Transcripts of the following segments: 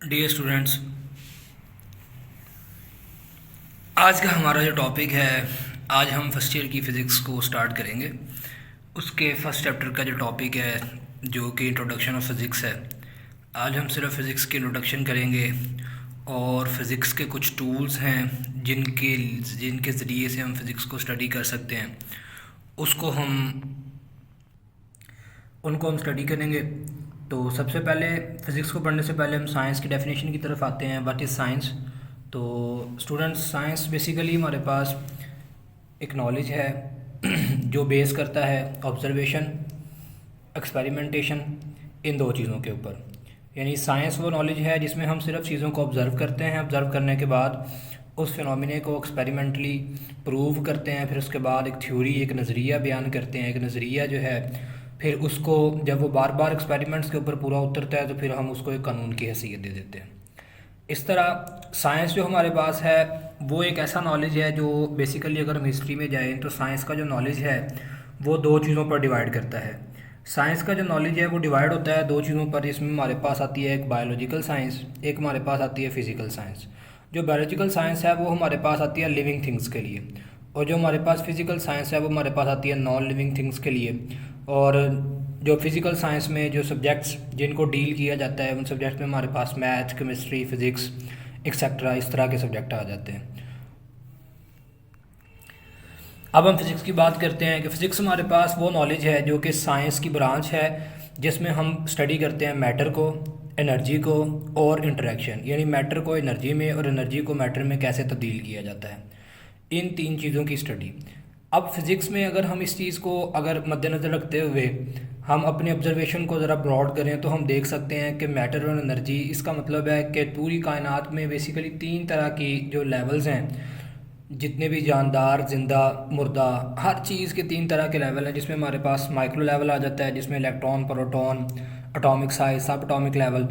Dear students, आज का हमारा जो टॉपिक है, आज हम फर्स्ट ईयर की फ़िज़िक्स को स्टार्ट करेंगे। उसके फर्स्ट चैप्टर का जो टॉपिक है जो कि इंट्रोडक्शन ऑफ फ़िज़िक्स है। आज हम सिर्फ फ़िज़िक्स की इंट्रोडक्शन करेंगे और फ़िज़िक्स के कुछ टूल्स हैं जिनके जिनके ज़रिए से हम फ़िज़िक्स को स्टडी कर सकते हैं, उसको हम उनको हम स्टडी करेंगे। तो सबसे पहले फ़िज़िक्स को पढ़ने से पहले हम साइंस की डेफिनेशन की तरफ आते हैं। What is science? तो स्टूडेंट्स, साइंस बेसिकली हमारे पास एक नॉलेज है जो बेस करता है ऑब्जर्वेशन, एक्सपेरिमेंटेशन, इन दो चीज़ों के ऊपर। यानी साइंस वो नॉलेज है जिसमें हम सिर्फ चीज़ों को ऑब्ज़र्व करते हैं, ऑब्ज़र्व करने के बाद उस फिनोमिने को एक्सपेरिमेंटली प्रूव करते हैं, फिर उसके बाद एक थ्योरी, एक नज़रिया बयान करते हैं। एक नज़रिया जो है फिर उसको जब वो बार बार एक्सपेरिमेंट्स के ऊपर पूरा उतरता है तो फिर हम उसको एक कानून की हैसियत दे देते हैं। इस तरह साइंस जो हमारे पास है वो एक ऐसा नॉलेज है जो बेसिकली अगर हम हिस्ट्री में जाएँ तो साइंस का जो नॉलेज है वो दो चीज़ों पर डिवाइड करता है। साइंस का जो नॉलेज है वो डिवाइड होता है दो चीज़ों पर, जिसमें हमारे पास आती है एक बायोलॉजिकल साइंस, एक हमारे पास आती है फिज़िकल साइंस। जो बायोलॉजिकल साइंस है वो हमारे पास आती है लिविंग थिंग्स के लिए, और जो हमारे पास फिज़िकल साइंस है वो हमारे पास आती है नॉन लिविंग थिंग्स के लिए। और जो फिज़िकल साइंस में जो सब्जेक्ट्स जिनको डील किया जाता है उन सब्जेक्ट्स में हमारे पास मैथ, केमिस्ट्री, फिज़िक्स एक्सेट्रा इस तरह के सब्जेक्ट आ जाते हैं। अब हम फिज़िक्स की बात करते हैं कि फ़िज़िक्स हमारे पास वो नॉलेज है जो कि साइंस की ब्रांच है जिसमें हम स्टडी करते हैं मैटर को, एनर्जी को और इंटरेक्शन, यानी मैटर को एनर्जी में और एनर्जी को मैटर में कैसे तब्दील किया जाता है, इन तीन चीज़ों की स्टडी। अब फिज़िक्स में अगर हम इस चीज़ को अगर मद्देनज़र रखते हुए हम अपने ऑब्जर्वेशन को ज़रा ब्रॉड करें तो हम देख सकते हैं कि मैटर और एनर्जी, इसका मतलब है कि पूरी कायनात में बेसिकली तीन तरह की जो लेवल्स हैं, जितने भी जानदार, जिंदा, मुर्दा, हर चीज़ के तीन तरह के लेवल हैं। जिसमें हमारे पास माइक्रो लेवल आ जाता है जिसमें इलेक्ट्रॉन, प्रोटॉन, एटॉमिक साइज, सब एटॉमिक लेवल।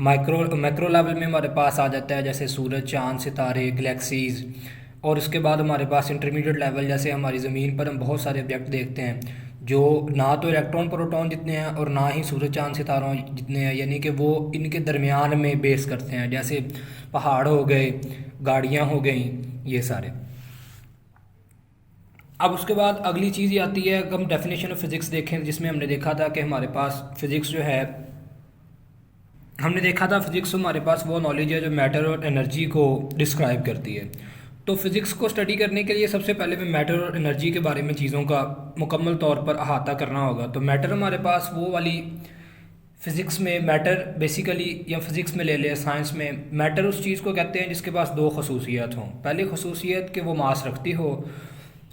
मैक्रो लेवल में हमारे पास आ जाता है जैसे सूरज, चाँद, सितारे, गैलेक्सीज़। और इसके बाद हमारे पास इंटरमीडिएट लेवल, जैसे हमारी ज़मीन पर हम बहुत सारे ऑब्जेक्ट देखते हैं जो ना तो इलेक्ट्रॉन, प्रोटॉन जितने हैं और ना ही सूरज, चाँद, सितारों जितने हैं, यानी कि वो इनके दरमियान में बेस करते हैं, जैसे पहाड़ हो गए, गाड़ियाँ हो गई, ये सारे। अब उसके बाद अगली चीज़ ये आती है कि हम डेफिनेशन ऑफ फिज़िक्स देखें, जिसमें हमने देखा था कि हमारे पास फिज़िक्स जो है, हमने देखा था फिज़िक्स हमारे पास वो नॉलेज है जो मैटर और एनर्जी को डिस्क्राइब करती है। तो फिज़िक्स को स्टडी करने के लिए सबसे पहले में मैटर और एनर्जी के बारे में चीज़ों का मुकम्मल तौर पर अहाता करना होगा। तो मैटर हमारे पास वो वाली, फिज़िक्स में मैटर बेसिकली, या फिज़िक्स में ले लें, साइंस में मैटर उस चीज़ को कहते हैं जिसके पास दो खसूसियत हों। पहली खसूसियत कि वो मास रखती हो,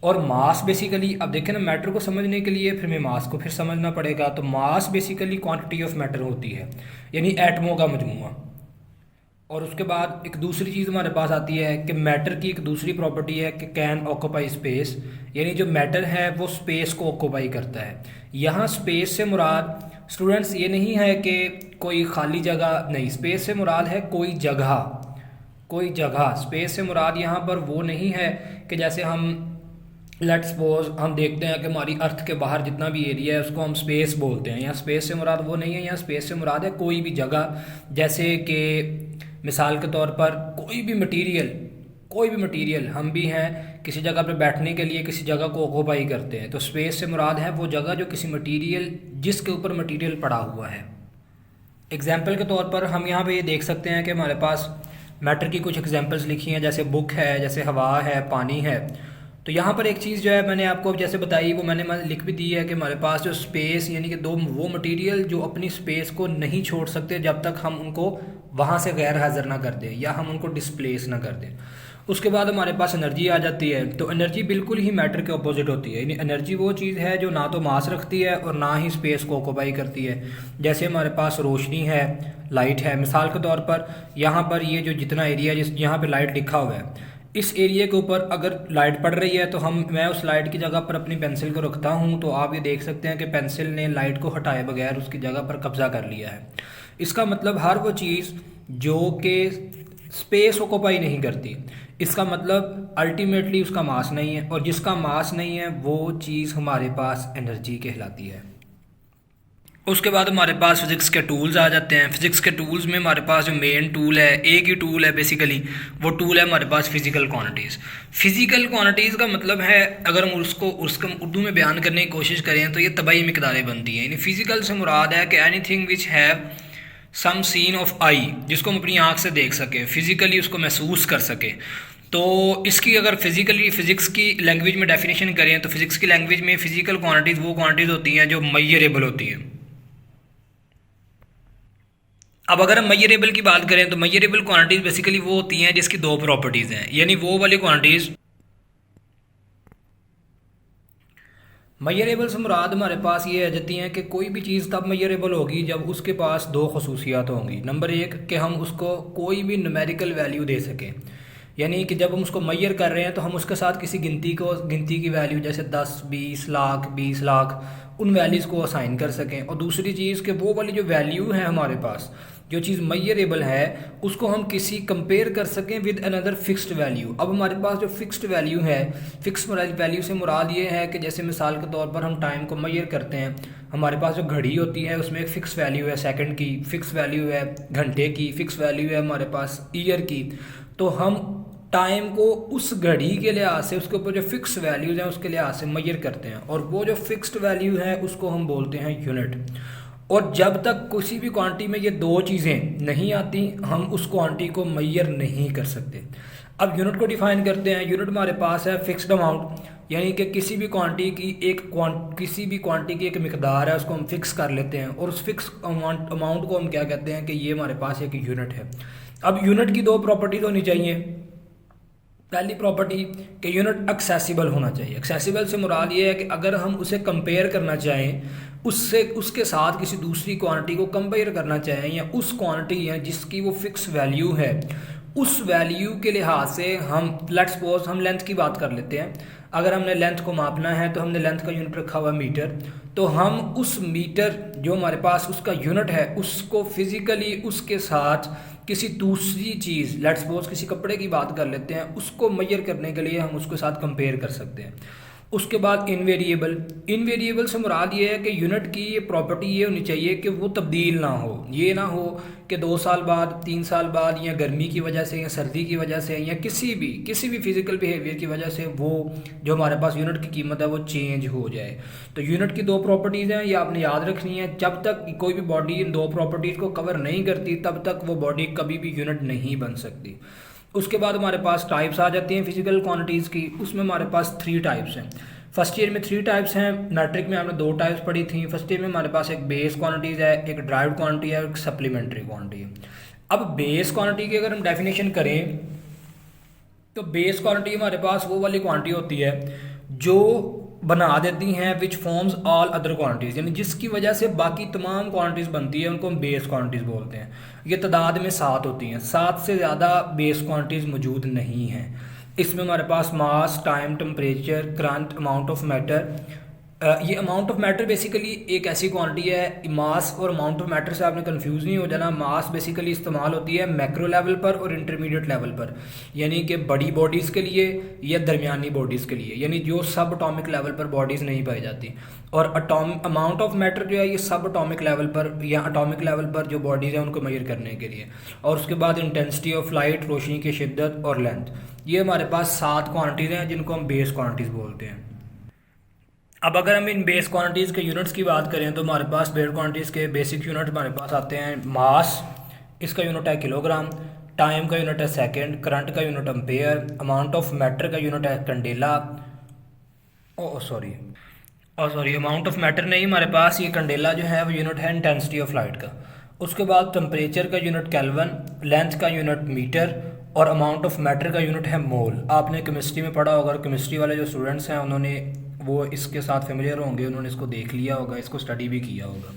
और मास बेसिकली, अब देखें ना, मैटर को समझने के लिए फिर हमें मास को फिर समझना पड़ेगा। तो मास बेसिकली क्वांटिटी ऑफ मैटर होती है, यानी एटमों का मजमूआ। और उसके बाद एक दूसरी चीज़ हमारे पास आती है कि मैटर की एक दूसरी प्रॉपर्टी है कि कैन ऑक्यूपाई स्पेस, यानी जो मैटर है वो स्पेस को ऑक्यूपाई करता है। यहाँ स्पेस से मुराद स्टूडेंट्स ये नहीं है कि कोई खाली जगह, नहीं, स्पेस से मुराद है कोई जगह, कोई जगह। स्पेस से मुराद यहाँ पर वो नहीं है कि जैसे हम लेट सपोज हम देखते हैं कि हमारी अर्थ के बाहर जितना भी एरिया है उसको हम स्पेस बोलते हैं। यहाँ स्पेस से मुराद वो नहीं है, यहाँ स्पेस से मुराद है कोई भी जगह। जैसे कि मिसाल के तौर पर कोई भी मटेरियल, कोई भी मटेरियल, हम भी हैं किसी जगह पर बैठने के लिए किसी जगह को ऑक्यूपाई करते हैं, तो स्पेस से मुराद है वो जगह जो किसी मटेरियल, जिसके ऊपर मटेरियल पड़ा हुआ है। एग्जाम्पल के तौर पर हम यहाँ पे ये देख सकते हैं कि हमारे पास मैटर की कुछ एग्जांपल्स लिखी हैं, जैसे बुक है, जैसे हवा है, पानी है। तो यहाँ पर एक चीज़ जो है मैंने आपको जैसे बताई वो मैंने लिख भी दी है कि हमारे पास जो स्पेस, यानी कि दो वो मटेरियल जो अपनी स्पेस को नहीं छोड़ सकते जब तक हम उनको वहाँ से गैर हाजिर ना कर दें या हम उनको डिस्प्लेस ना कर दें। उसके बाद हमारे पास एनर्जी आ जाती है। तो एनर्जी बिल्कुल ही मैटर के अपोजिट होती है, यानी एनर्जी वो चीज़ है जो ना तो मास रखती है और ना ही स्पेस को ऑक्यूपाई करती है। जैसे हमारे पास रोशनी है, लाइट है। मिसाल के तौर पर यहाँ पर ये जो जितना एरिया जिस यहाँ पे लाइट लिखा हुआ है, इस एरिया के ऊपर अगर लाइट पड़ रही है तो मैं उस लाइट की जगह पर अपनी पेंसिल को रखता हूँ, तो आप ये देख सकते हैं कि पेंसिल ने लाइट को हटाए बगैर उसकी जगह पर कब्जा कर लिया है। इसका मतलब हर वो चीज़ जो कि स्पेस ऑक्यूपाई नहीं करती, इसका मतलब अल्टीमेटली उसका मास नहीं है, और जिसका मास नहीं है वो चीज़ हमारे पास एनर्जी कहलाती है। उसके बाद हमारे पास फिज़िक्स के टूल्स आ जाते हैं। फिज़िक्स के टूल्स में हमारे पास जो मेन टूल है, एक ही टूल है बेसिकली, वो टूल है हमारे पास फ़िज़िकल क्वांटिटीज़। फ़िज़िकल क्वांटिटीज़ का मतलब है, अगर हम उसको उर्दू में बयान करने की कोशिश करें तो ये तबाही मिकदारें बनती हैं। यानी फ़िज़िकल से मुराद है कि anything which have some scene of I, जिसको हम अपनी आँख से देख सकें, फ़िज़िकली उसको महसूस कर सकें। तो इसकी अगर फिज़िकली फ़िज़िक्स की लैंग्वेज में डेफिनेशन करें तो फ़िज़िक्स की लैंग्वेज में फ़िज़िकल क्वांटिटीज़ वो क्वांटिटीज़ होती हैं जो मेजरेबल होती हैं। अब अगर हम मेजरेबल की बात करें तो मेजरेबल क्वांटिटीज़ बेसिकली वो होती हैं जिसकी दो प्रॉपर्टीज़ हैं। यानी वो वाली क्वांटिटीज़, मेजरेबल से मुराद हमारे पास ये आ जाती हैं कि कोई भी चीज़ तब मेजरेबल होगी जब उसके पास दो खसूसियात होंगी। नंबर एक कि हम उसको कोई भी न्यूमेरिकल वैल्यू दे सकें, यानी कि जब हम उसको मेजर कर रहे हैं तो हम उसके साथ किसी गिनती की वैल्यू जैसे 10, 20 लाख उन वैल्यूज़ को असाइन कर सकें। और दूसरी चीज़ कि वो वाली जो वैल्यू है हमारे पास, जो चीज़ मेजरेबल है, उसको हम किसी कंपेयर कर सकें विद अनदर फिक्स्ड वैल्यू। अब हमारे पास जो फिक्स्ड वैल्यू है, फिक्स वैल्यू से मुराद ये है कि जैसे मिसाल के तौर पर हम टाइम को मेजर करते हैं, हमारे पास जो घड़ी होती है उसमें एक फ़िक्स वैल्यू है सेकंड की, फ़िक्स वैल्यू है घंटे की, फ़िक्स वैल्यू है हमारे पास ईयर की। तो हम टाइम को उस घड़ी के लिहाज से, उसके ऊपर जो फिक्स वैल्यूज़ हैं उसके लिहाज से मेजर करते हैं, और वो जो फिक्स्ड वैल्यू है उसको हम बोलते हैं यूनिट। और जब तक किसी भी क्वांटिटी में ये दो चीज़ें नहीं आती, हम उस क्वांटिटी को मेजर नहीं कर सकते। अब यूनिट को डिफाइन करते हैं। यूनिट हमारे पास है फिक्स्ड अमाउंट, यानी कि किसी भी क्वांटिटी की एक मिकदार है, उसको हम फिक्स कर लेते हैं, और उस फिक्स अमाउंट को हम क्या कहते हैं कि ये हमारे पास एक यूनिट है। अब यूनिट की दो प्रॉपर्टीज होनी चाहिए। पहली प्रॉपर्टी कि यूनिट एक्सेसिबल होना चाहिए। एक्सेसिबल से मुराद ये है कि अगर हम उसे कंपेयर करना चाहें, उससे उसके साथ किसी दूसरी क्वांटिटी को कंपेयर करना चाहें, या उस क्वांटिटी या जिसकी वो फिक्स वैल्यू है, उस वैल्यू के लिहाज से हम लेट्स सपोज हम लेंथ की बात कर लेते हैं। अगर हमने लेंथ को मापना है तो हमने लेंथ का यूनिट रखा हुआ मीटर, तो हम उस मीटर जो हमारे पास उसका यूनिट है उसको फिज़िकली उसके साथ किसी दूसरी चीज़, लेट्स सपोज किसी कपड़े की बात कर लेते हैं, उसको मेजर करने के लिए हम उसके साथ कंपेयर कर सकते हैं। उसके बाद इनवेरिएबल से मुराद ये है कि यूनिट की ये प्रॉपर्टी ये होनी चाहिए कि वो तब्दील ना हो। ये ना हो कि 2 साल बाद, 3 साल बाद, या गर्मी की वजह से, या सर्दी की वजह से, या किसी भी फिजिकल बिहेवियर की वजह से वो जो हमारे पास यूनिट की कीमत है वो चेंज हो जाए। तो यूनिट की दो प्रॉपर्टीज़ हैं, ये आपने याद रखनी है। जब तक कोई भी बॉडी इन दो प्रॉपर्टीज़ को कवर नहीं करती तब तक वो बॉडी कभी भी यूनिट नहीं बन सकती। उसके बाद हमारे पास टाइप्स आ जाती हैं फिजिकल क्वांटिटीज़ की। उसमें हमारे पास 3 टाइप्स हैं। फर्स्ट ईयर में 3 टाइप्स हैं। मैट्रिक में हमने 2 टाइप्स पढ़ी थी। फर्स्ट ईयर में हमारे पास एक बेस क्वांटिटीज़ है, एक ड्राइव्ड क्वांटिटी है, एक सप्लीमेंट्री क्वांटिटी है। अब बेस क्वांटिटी की अगर हम डेफिनेशन करें तो बेस क्वांटिटी हमारे पास वो वाली क्वांटिटी होती है जो बना देती हैं which forms all other quantities, यानी जिसकी वजह से बाकी तमाम क्वांटिटीज़ बनती है, उनको हम बेस क्वांटिटीज़ बोलते हैं। ये तादाद में 7 होती हैं। 7 से ज़्यादा बेस क्वांटिटीज़ मौजूद नहीं हैं। इसमें हमारे पास mass, time, temperature, current, amount of matter. ये अमाउंट ऑफ मैटर बेसिकली एक ऐसी क्वांटिटी है। मास और अमाउंट ऑफ मैटर से आपने कंफ्यूज नहीं हो जाना। मास बेसिकली इस्तेमाल होती है मैक्रो लेवल पर और इंटरमीडिएट लेवल पर, यानी कि बड़ी बॉडीज़ के लिए या दरमियानी बॉडीज़ के लिए, यानी जो सब अटोमिक लेवल पर बॉडीज़ नहीं पाई जाती। और अमाउंट ऑफ मैटर जो है ये सब अटोमिक लेवल पर या अटोमिक लेवल पर जो बॉडीज़ हैं उनको मेजर करने के लिए। और उसके बाद इंटेंसिटी ऑफ लाइट, रोशनी की शिद्दत और लेंथ। ये हमारे पास 7 क्वांटिटीज़ हैं जिनको हम बेस क्वांटिटीज़ बोलते हैं। अब अगर हम इन बेस क्वांटिटीज़ के यूनिट्स की बात करें तो हमारे पास बेस क्वांटिटीज़ के बेसिक यूनिट हमारे पास आते हैं। मास, इसका यूनिट है किलोग्राम। टाइम का यूनिट है सेकंड। करंट का unit ampere. Amount of matter का यूनिट है candela. Sorry amount of matter नहीं, हमारे पास ये कैंडेला जो है वो यूनिट है इंटेंसिटी ऑफ लाइट का। उसके बाद टेम्परेचर का यूनिट केल्विन, लेंथ का यूनिट मीटर, और अमाउंट ऑफ मैटर का यूनिट है मोल। आपने केमिस्ट्री में पढ़ा होगा, केमिस्ट्री वाले जो स्टूडेंट्स हैं उन्होंने वो इसके साथ फेमिलियर होंगे, उन्होंने इसको देख लिया होगा, इसको स्टडी भी किया होगा।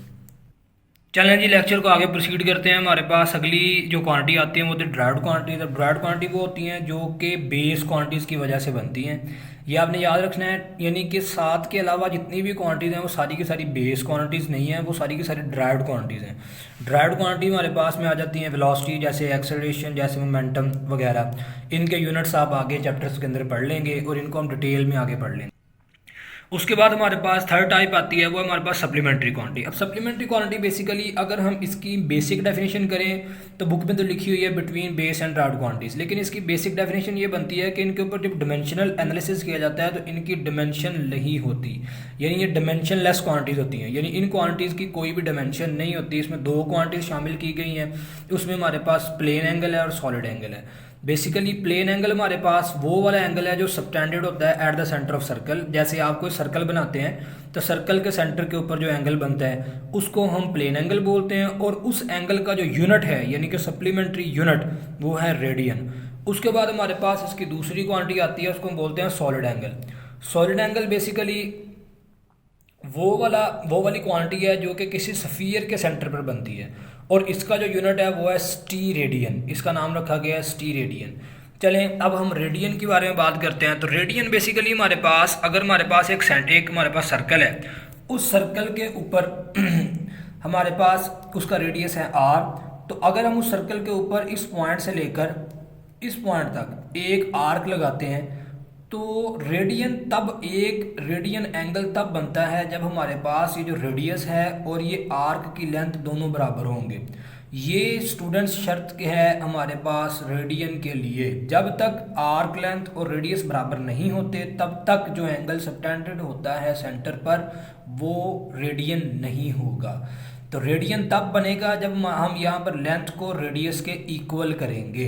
चलें जी, लेक्चर को आगे प्रोसीड करते हैं। हमारे पास अगली जो क्वांटिटी आती है वो तो ड्राइव्ड क्वांटिटी है। ड्राइव्ड क्वांटिटी वो होती हैं जो कि बेस क्वांटिटीज़ की वजह से बनती हैं। ये आपने याद रखना है, यानी कि 7 के अलावा जितनी भी क्वांटिटीज़ हैं वो सारी की सारी बेस क्वांटिटीज़ नहीं हैं, वो सारी की सारी ड्राइव्ड क्वांटिटीज़ हैं। ड्राइव्ड क्वांटिटी हमारे पास में आ जाती हैं वेलोसिटी, जैसे एक्सेलरेशन, जैसे मोमेंटम वगैरह। इनके यूनिट्स आप आगे चैप्टर्स के अंदर पढ़ लेंगे और इनको हम डिटेल में आगे पढ़ लेंगे। उसके बाद हमारे पास थर्ड टाइप आती है, वो हमारे पास सप्लीमेंट्री क्वांटिटी। अब सप्लीमेंट्री क्वांटिटी बेसिकली अगर हम इसकी बेसिक डेफिनेशन करें तो बुक में तो लिखी हुई है between base and rod quantities, लेकिन इसकी बेसिक डेफिनेशन ये बनती है कि इनके ऊपर जब डिमेंशनल एनालिसिस किया जाता है तो इनकी डिमेंशन नहीं होती, यानी ये डिमेंशन लेस क्वांटिटीज होती हैं, यानी इन क्वांटिटीज़ की कोई भी डिमेंशन नहीं होती। इसमें दो क्वांटिटीज शामिल की गई हैं, उसमें हमारे पास प्लेन एंगल है और सॉलिड एंगल है। बेसिकली प्लेन एंगल हमारे पास वो वाला एंगल है जो सबटेंडेड होता है at the centre of circle. जैसे आप कोई सर्कल बनाते हैं तो सर्कल के सेंटर के ऊपर जो एंगल बनता है उसको हम प्लेन एंगल बोलते हैं, और उस एंगल का जो यूनिट है यानी कि सप्लीमेंट्री यूनिट वो है रेडियन। उसके बाद हमारे पास इसकी दूसरी क्वांटिटी आती है, उसको हम बोलते हैं solid angle. Solid angle basically वो वाली क्वांटिटी है जो कि किसी सफ़ियर के सेंटर पर बनती है, और इसका जो यूनिट है वो है स्टी रेडियन, इसका नाम रखा गया है स्टी रेडियन। चलें अब हम रेडियन के बारे में बात करते हैं। तो रेडियन बेसिकली हमारे पास, अगर हमारे पास एक हमारे पास सर्कल है, उस सर्कल के ऊपर हमारे पास उसका रेडियस है r, तो अगर हम उस सर्कल के ऊपर इस पॉइंट से लेकर इस पॉइंट तक एक आर्क लगाते हैं तो एक रेडियन एंगल तब बनता है जब हमारे पास ये जो रेडियस है और ये आर्क की लेंथ दोनों बराबर होंगे। ये स्टूडेंट्स शर्त है हमारे पास रेडियन के लिए। जब तक आर्क लेंथ और रेडियस बराबर नहीं होते तब तक जो एंगल सबटेंडेड होता है सेंटर पर वो रेडियन नहीं होगा। तो रेडियन तब बनेगा जब हम यहाँ पर लेंथ को रेडियस के इक्वल करेंगे।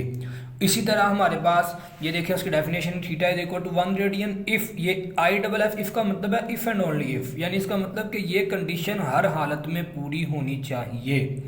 इसी तरह हमारे पास ये देखिए उसकी definition theta is equal to 1 radian if, ये IFF इफ का मतलब है इफ एंड ओनली इफ, यानी इसका मतलब कि ये कंडीशन हर हालत में पूरी होनी चाहिए।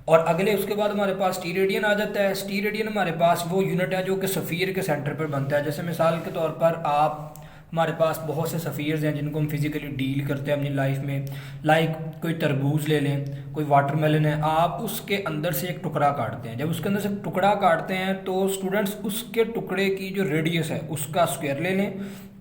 और अगले उसके बाद हमारे पास टी रेडियन आ जाता है। टी रेडियन हमारे पास वो यूनिट है जो कि सफ़ियर के सेंटर पर बनता है। जैसे मिसाल के तौर पर आप, हमारे पास बहुत से सफ़ियर्स हैं जिनको हम फिज़िकली डील करते हैं अपनी लाइफ में, लाइक कोई तरबूज ले लें, कोई वाटरमेलन है, आप उसके अंदर से एक टुकड़ा काटते हैं। जब उसके अंदर से टुकड़ा काटते हैं तो स्टूडेंट्स उसके टुकड़े की जो रेडियस है उसका स्क्वायर ले लें,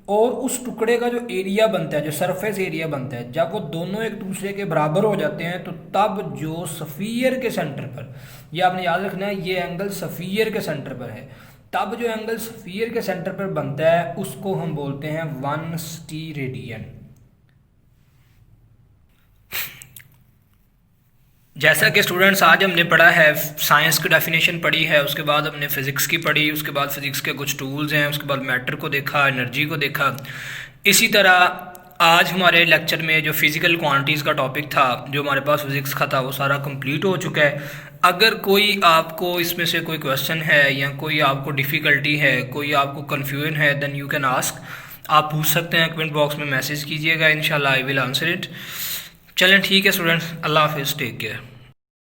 और उस टुकड़े का जो एरिया बनता है, जो सरफेस एरिया बनता है, जब वो दोनों एक दूसरे के बराबर हो जाते हैं तो तब जो सफ़ियर के सेंटर पर, ये आपने याद रखना है ये एंगल सफ़ियर के सेंटर पर है, तब जो एंगल सफ़ियर के सेंटर पर बनता है उसको हम बोलते हैं 1 टी रेडियन। जैसा कि स्टूडेंट्स आज हमने पढ़ा है, साइंस की डेफिनेशन पढ़ी है, उसके बाद हमने फ़िज़िक्स की पढ़ी, उसके बाद फ़िज़िक्स के कुछ टूल्स हैं, उसके बाद मैटर को देखा, एनर्जी को देखा। इसी तरह आज हमारे लेक्चर में जो फिज़िकल क्वांटिटीज़ का टॉपिक था, जो हमारे पास फिज़िक्स का था, वो सारा कंप्लीट हो चुका है। अगर कोई आपको इसमें से कोई क्वेश्चन है या कोई आपको डिफ़िकल्टी है, कोई आपको कन्फ्यूजन है, देन यू कैन आस्क, आप पूछ सकते हैं, कमेंट बॉक्स में मैसेज कीजिएगा, इंशाल्लाह आई विल आंसर इट। चलें ठीक है स्टूडेंट्स, अल्लाह हाफिज़, टेक केयर।